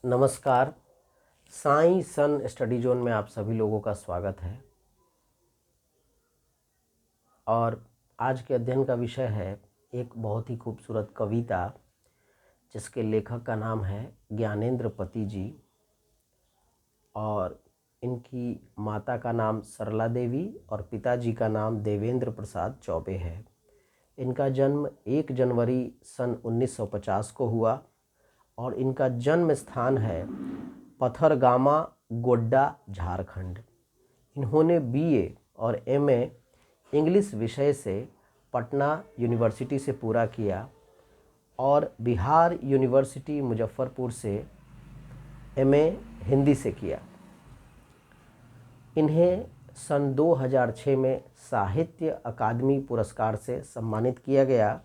नमस्कार। साई सन study zone में आप सभी लोगों का स्वागत है। और आज के अध्ययन का विषय है एक बहुत ही खूबसूरत कविता जिसके लेखक का नाम है ज्ञानेंद्र पति जी और इनकी माता का नाम सरला देवी और पिताजी का नाम देवेंद्र प्रसाद चौबे है। इनका जन्म 1 जनवरी सन 1950 को हुआ और इनका जन्म स्थान है पथरगामा, गोड्डा, झारखंड। इन्होंने बीए और एमए इंग्लिश विषय से पटना यूनिवर्सिटी से पूरा किया और बिहार यूनिवर्सिटी मुजफ्फरपुर से एमए हिंदी से किया। इन्हें सन 2006 में साहित्य अकादमी पुरस्कार से सम्मानित किया गया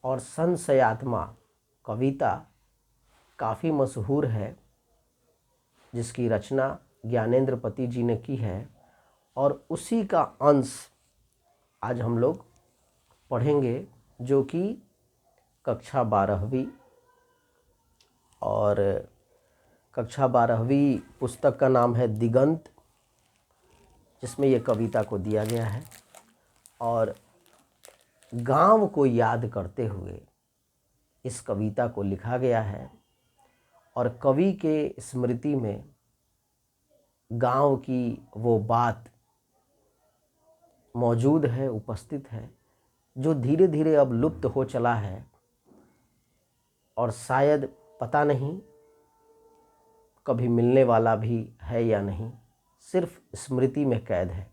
और संशयात्मा कविता काफ़ी मशहूर है जिसकी रचना ज्ञानेंद्र पति जी ने की है और उसी का अंश आज हम लोग पढ़ेंगे जो कि कक्षा 12वीं और कक्षा 12वीं पुस्तक का नाम है दिगंत, जिसमें ये कविता को दिया गया है और गांव को याद करते हुए इस कविता को लिखा गया है और कवि के स्मृति में गांव की वो बात मौजूद है, उपस्थित है, जो धीरे धीरे अब लुप्त हो चला है और शायद पता नहीं कभी मिलने वाला भी है या नहीं, सिर्फ स्मृति में कैद है।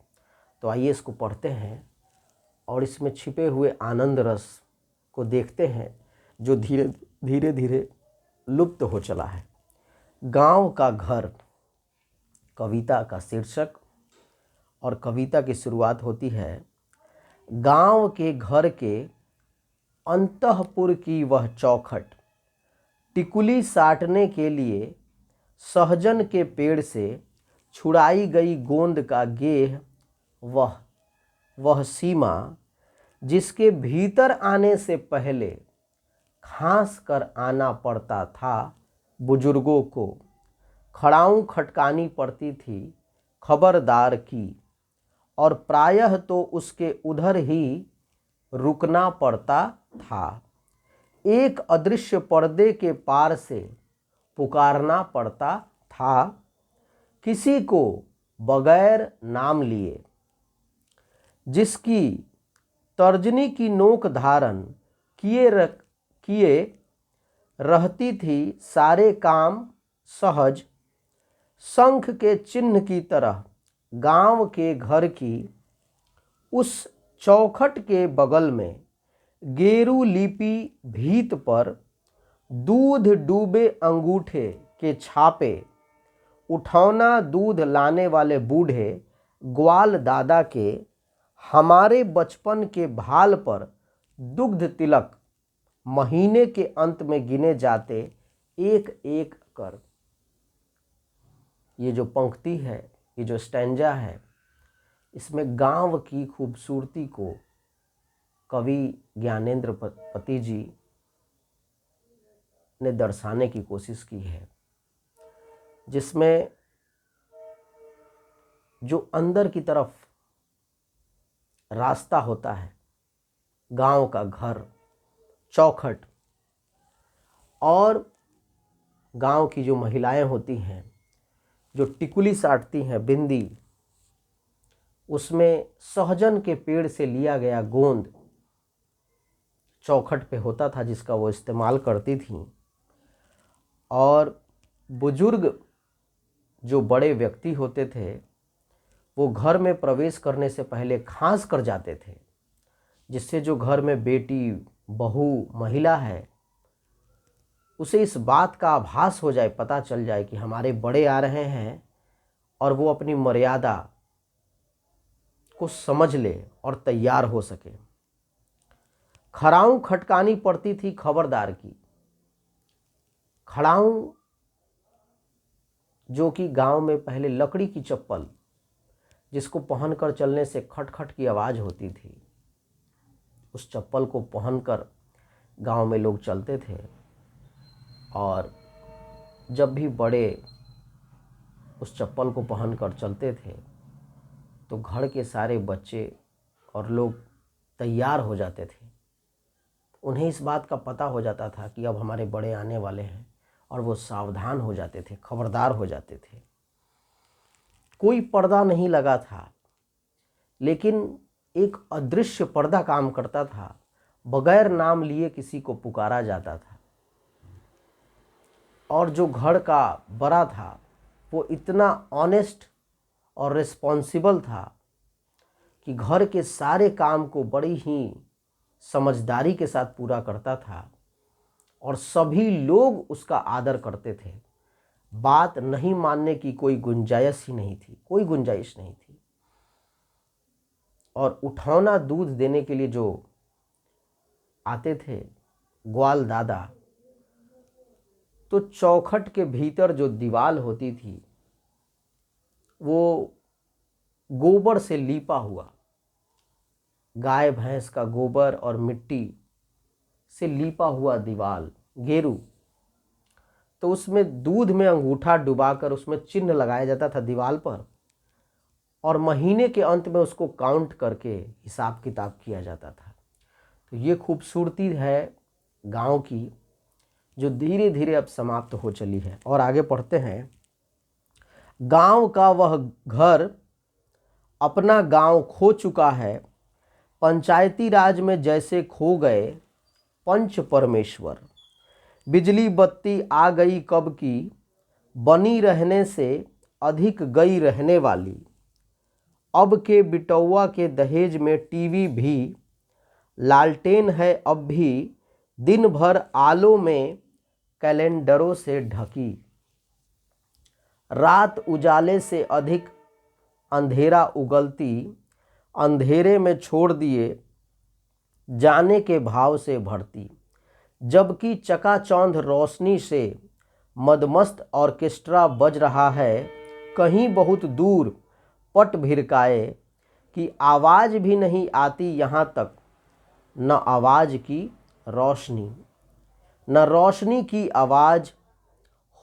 तो आइए इसको पढ़ते हैं और इसमें छिपे हुए आनंद रस को देखते हैं जो धीरे धीरे लुप्त हो चला है। गांव का घर कविता का शीर्षक और कविता की शुरुआत होती है। गांव के घर के अंतःपुर की वह चौखट, टिकुली साटने के लिए सहजन के पेड़ से छुड़ाई गई गोंद का गेह, वह सीमा जिसके भीतर आने से पहले खांस कर आना पड़ता था। बुजुर्गों को खड़ाऊं खटकानी पड़ती थी खबरदार की और प्रायः तो उसके उधर ही रुकना पड़ता था। एक अदृश्य पर्दे के पार से पुकारना पड़ता था किसी को बगैर नाम लिए, जिसकी तर्जनी की नोक धारण किए रहती थी सारे काम सहज। शंख के चिन्ह की तरह गांव के घर की उस चौखट के बगल में गेरू लिपि भीत पर दूध डूबे अंगूठे के छापे, उठौना दूध लाने वाले बूढ़े ग्वाल दादा के हमारे बचपन के भाल पर दुग्ध तिलक महीने के अंत में गिने जाते एक एक कर। ये जो पंक्ति है, ये जो स्टैंजा है, इसमें गांव की खूबसूरती को कवि ज्ञानेंद्र पति जी ने दर्शाने की कोशिश की है, जिसमें जो अंदर की तरफ रास्ता होता है, गांव का घर, चौखट, और गांव की जो महिलाएं होती हैं जो टिकुली साटती हैं, बिंदी, उसमें सहजन के पेड़ से लिया गया गोंद चौखट पे होता था जिसका वो इस्तेमाल करती थीं। और बुजुर्ग जो बड़े व्यक्ति होते थे वो घर में प्रवेश करने से पहले खांस कर जाते थे, जिससे जो घर में बेटी, बहू, महिला है उसे इस बात का आभास हो जाए, पता चल जाए कि हमारे बड़े आ रहे हैं और वो अपनी मर्यादा को समझ ले और तैयार हो सके। खड़ाऊं खटकानी पड़ती थी खबरदार की। खड़ाऊं जो कि गांव में पहले लकड़ी की चप्पल जिसको पहनकर चलने से खटखट की आवाज़ होती थी, उस चप्पल को पहनकर गांव में लोग चलते थे और जब भी बड़े उस चप्पल को पहन कर चलते थे तो घर के सारे बच्चे और लोग तैयार हो जाते थे। उन्हें इस बात का पता हो जाता था कि अब हमारे बड़े आने वाले हैं, और वो सावधान हो जाते थे, खबरदार हो जाते थे। कोई पर्दा नहीं लगा था, लेकिन एक अदृश्य पर्दा काम करता था। बगैर नाम लिए किसी को पुकारा जाता था, और जो घर का बड़ा था वो इतना ऑनेस्ट और रिस्पॉन्सिबल था कि घर के सारे काम को बड़ी ही समझदारी के साथ पूरा करता था, और सभी लोग उसका आदर करते थे। बात नहीं मानने की कोई गुंजाइश ही नहीं थी, कोई गुंजाइश नहीं थी। और उठौना दूध देने के लिए जो आते थे ग्वाल दादा, तो चौखट के भीतर जो दीवार होती थी वो गोबर से लीपा हुआ, गाय भैंस का गोबर और मिट्टी से लीपा हुआ दीवार, गेरू। तो उसमें दूध में अंगूठा डुबाकर उसमें चिन्ह लगाया जाता था दीवार पर, और महीने के अंत में उसको काउंट करके हिसाब किताब किया जाता था। तो ये खूबसूरती है गांव की, जो धीरे धीरे अब समाप्त हो चली है। और आगे पढ़ते हैं। गांव का वह घर अपना गांव खो चुका है, पंचायती राज में जैसे खो गए पंच परमेश्वर। बिजली बत्ती आ गई कब की, बनी रहने से अधिक गई रहने वाली। अब के बिटौआ के दहेज में टीवी भी, लालटेन है अब भी दिन भर आलों में कैलेंडरों से ढकी। रात उजाले से अधिक अंधेरा उगलती, अंधेरे में छोड़ दिए जाने के भाव से भरती। जबकि चकाचौंध रोशनी से मदमस्त ऑर्केस्ट्रा बज रहा है, कहीं बहुत दूर पट भिरकाए कि आवाज़ भी नहीं आती यहाँ तक, न आवाज़ की रोशनी, न रोशनी की आवाज़।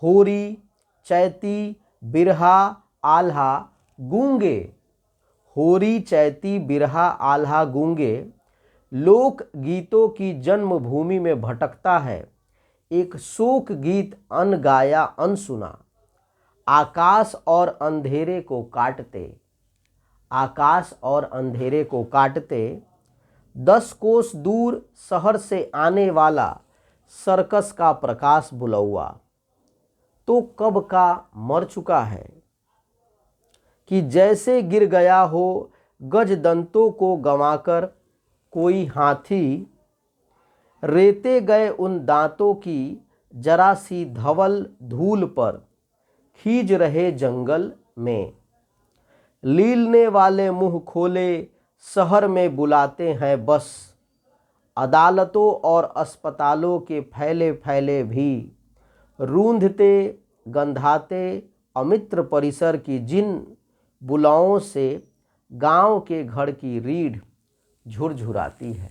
होरी, चैती, बिरहा, आल्हा, गूंगे। होरी, चैती, बिरहा, आल्हा, गूंगे। लोक गीतों की जन्मभूमि में भटकता है एक शोक गीत अनगाया अनसुना। आकाश और अंधेरे को काटते, आकाश और अंधेरे को काटते 10 कोस दूर शहर से आने वाला सर्कस का प्रकाश बुलौआ तो कब का मर चुका है कि जैसे गिर गया हो गज दंतों को गंवाकर कोई हाथी। रेते गए उन दांतों की जरा सी धवल धूल पर खींच रहे जंगल में। लीलने वाले मुंह खोले शहर में बुलाते हैं बस, अदालतों और अस्पतालों के फैले फैले भी। रूंधते गंधाते अमित्र परिसर की जिन बुलाओं से गांव के घर की रीढ़ झुरझुराती है।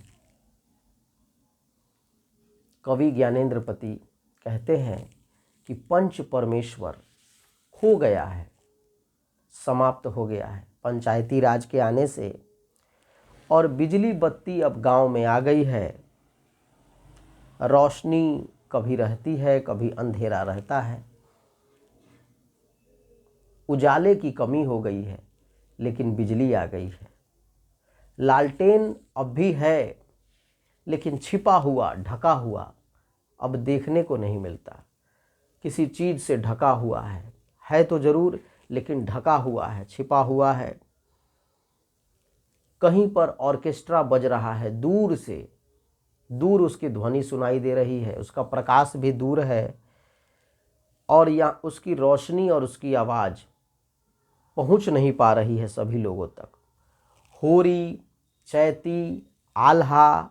कवि ज्ञानेंद्रपति कहते हैं कि पंच परमेश्वर खो गया है, समाप्त हो गया है पंचायती राज के आने से, और बिजली बत्ती अब गांव में आ गई है। रोशनी कभी रहती है, कभी अंधेरा रहता है। उजाले की कमी हो गई है, लेकिन बिजली आ गई है। लालटेन अब भी है, लेकिन छिपा हुआ, ढका हुआ, अब देखने को नहीं मिलता। किसी चीज़ से ढका हुआ है तो ज़रूर, लेकिन ढका हुआ है, छिपा हुआ है। कहीं पर ऑर्केस्ट्रा बज रहा है, दूर से, दूर उसकी ध्वनि सुनाई दे रही है, उसका प्रकाश भी दूर है, और यहाँ उसकी रोशनी और उसकी आवाज़ पहुँच नहीं पा रही है सभी लोगों तक। होरी, चैती, आल्हा,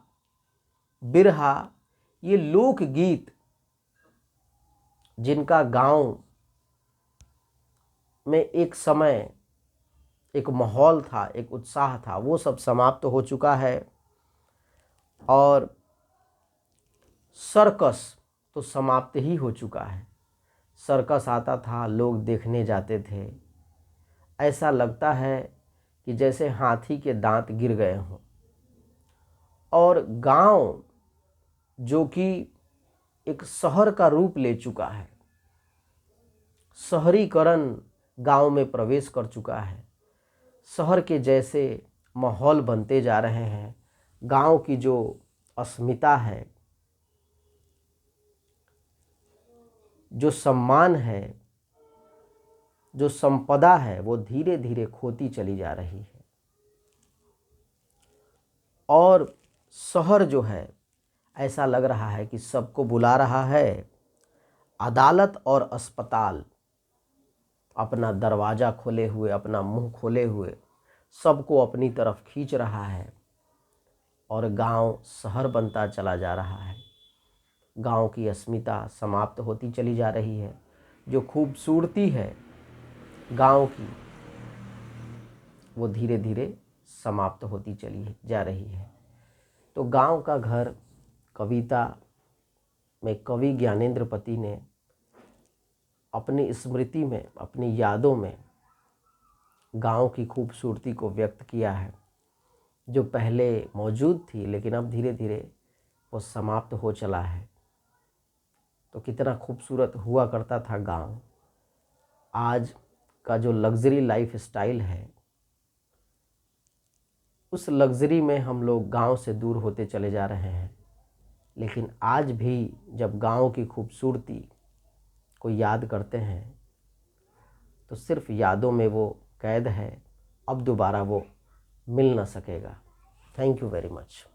बिरहा, ये लोक गीत जिनका गांव में एक समय एक माहौल था, एक उत्साह था, वो सब समाप्त हो चुका है। और सर्कस तो समाप्त ही हो चुका है। सर्कस आता था, लोग देखने जाते थे। ऐसा लगता है कि जैसे हाथी के दांत गिर गए हों। और गांव जो कि एक शहर का रूप ले चुका है, शहरीकरण गांव में प्रवेश कर चुका है, शहर के जैसे माहौल बनते जा रहे हैं। गांव की जो अस्मिता है, जो सम्मान है, जो संपदा है, वो धीरे धीरे खोती चली जा रही है। और शहर जो है, ऐसा लग रहा है कि सबको बुला रहा है। अदालत और अस्पताल अपना दरवाज़ा खोले हुए, अपना मुंह खोले हुए सबको अपनी तरफ खींच रहा है। और गांव शहर बनता चला जा रहा है। गांव की अस्मिता समाप्त होती चली जा रही है। जो खूबसूरती है गांव की, वो धीरे धीरे समाप्त होती चली जा रही है। तो गांव का घर कविता में कवि ज्ञानेंद्र ने अपनी स्मृति में, अपनी यादों में गांव की खूबसूरती को व्यक्त किया है, जो पहले मौजूद थी लेकिन अब धीरे धीरे वो समाप्त हो चला है। तो कितना खूबसूरत हुआ करता था गांव। आज का जो लग्जरी लाइफ स्टाइल है, उस लग्जरी में हम लोग गांव से दूर होते चले जा रहे हैं। लेकिन आज भी जब गांव की खूबसूरती को याद करते हैं तो सिर्फ यादों में वो कैद है, अब दोबारा वो मिल ना सकेगा। Thank you very much.